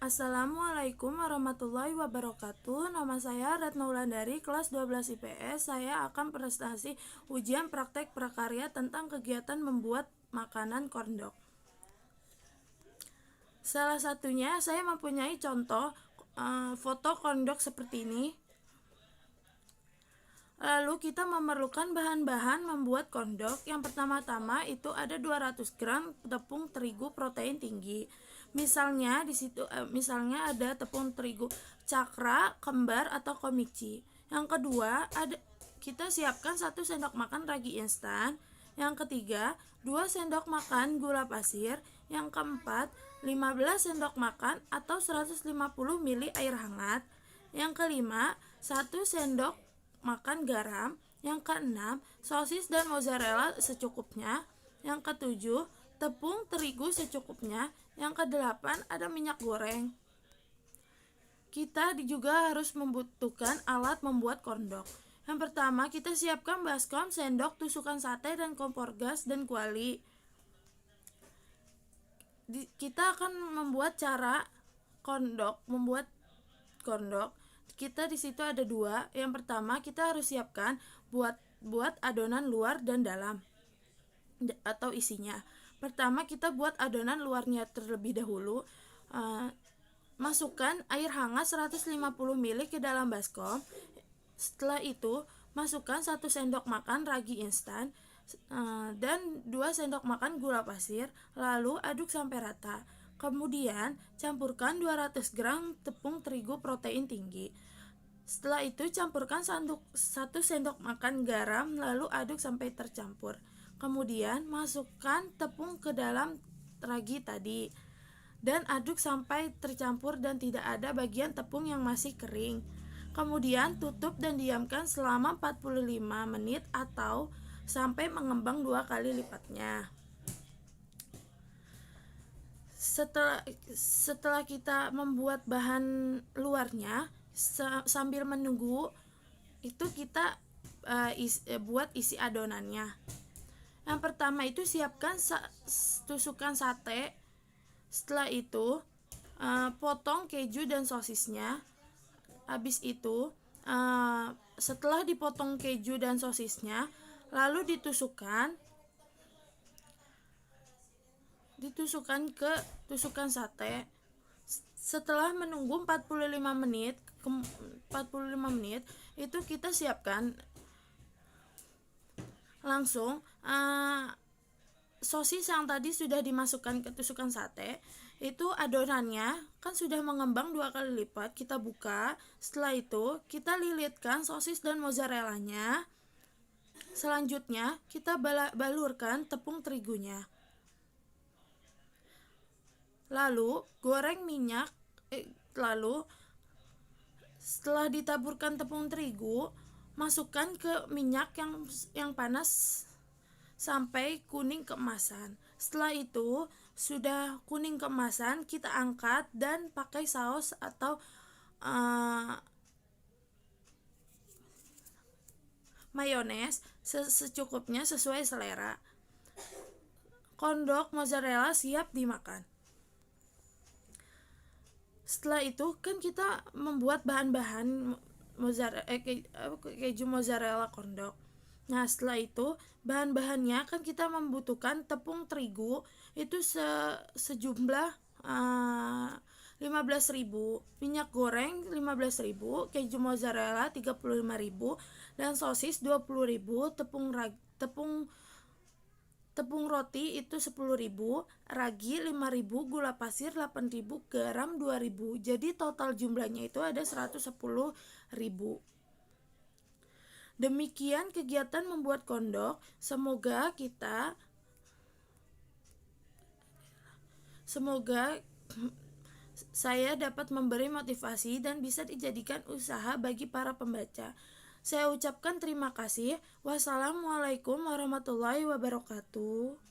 Assalamualaikum warahmatullahi wabarakatuh. Nama saya Retno Wulandari, kelas 12 IPS. Saya akan presentasi ujian praktek prakarya tentang kegiatan membuat makanan corndog. Salah satunya saya mempunyai contoh foto corndog seperti ini. Lalu kita memerlukan bahan-bahan membuat corndog. Yang pertama-tama itu ada 200 gram tepung terigu protein tinggi. Misalnya misalnya ada tepung terigu cakra, kembar atau komichi. Yang kedua, kita siapkan 1 sendok makan ragi instan. Yang ketiga, 2 sendok makan gula pasir. Yang keempat, 15 sendok makan atau 150 ml air hangat. Yang kelima, 1 sendok makan garam. Yang keenam, sosis dan mozzarella secukupnya. Yang ketujuh, tepung terigu secukupnya. Yang kedelapan, ada minyak goreng. Kita juga harus membutuhkan alat membuat corndog. Yang pertama, kita siapkan baskom, sendok, tusukan sate, dan kompor gas dan kuali. Kita akan membuat cara membuat corndog. Kita di situ ada 2. Yang pertama, kita harus siapkan buat adonan luar dan dalam atau isinya. Pertama, kita buat adonan luarnya terlebih dahulu. Masukkan air hangat 150 ml ke dalam baskom. Setelah itu, masukkan 1 sendok makan ragi instan dan 2 sendok makan gula pasir. Lalu aduk sampai rata. Kemudian, campurkan 200 gram tepung terigu protein tinggi. Setelah itu, campurkan 1 sendok makan garam, lalu aduk sampai tercampur. Kemudian, masukkan tepung ke dalam ragi tadi dan aduk sampai tercampur dan tidak ada bagian tepung yang masih kering. Kemudian, tutup dan diamkan selama 45 menit atau sampai mengembang 2 kali lipatnya. Setelah kita membuat bahan luarnya, sambil menunggu itu kita buat isi adonannya. Yang pertama itu siapkan tusukan sate. Setelah itu potong keju dan sosisnya. Habis itu setelah dipotong keju dan sosisnya, lalu ditusukkan ke tusukan sate. Setelah menunggu 45 menit itu kita siapkan langsung sosis yang tadi sudah dimasukkan ke tusukan sate. Itu adonannya kan sudah mengembang 2 kali lipat. Kita buka. Setelah itu kita lilitkan sosis dan mozzarellanya. Selanjutnya kita balurkan tepung terigunya. Lalu goreng minyak. Lalu setelah ditaburkan tepung terigu, masukkan ke minyak yang panas sampai kuning keemasan. Setelah itu sudah kuning keemasan, kita angkat dan pakai saus atau mayones secukupnya sesuai selera. Corndog mozzarella siap dimakan. Setelah itu kan kita membuat bahan-bahan keju mozzarella corndog. Nah, setelah itu bahan-bahannya kan kita membutuhkan tepung terigu itu sejumlah 15.000, minyak goreng 15.000, keju mozzarella 35.000, dan sosis 20.000, tepung roti itu 10.000, ragi 5.000, gula pasir 8.000, garam 2.000. Jadi total jumlahnya itu ada 110.000. Demikian kegiatan membuat corndog. Semoga saya dapat memberi motivasi dan bisa dijadikan usaha bagi para pembaca. Saya ucapkan terima kasih. Wassalamualaikum warahmatullahi wabarakatuh.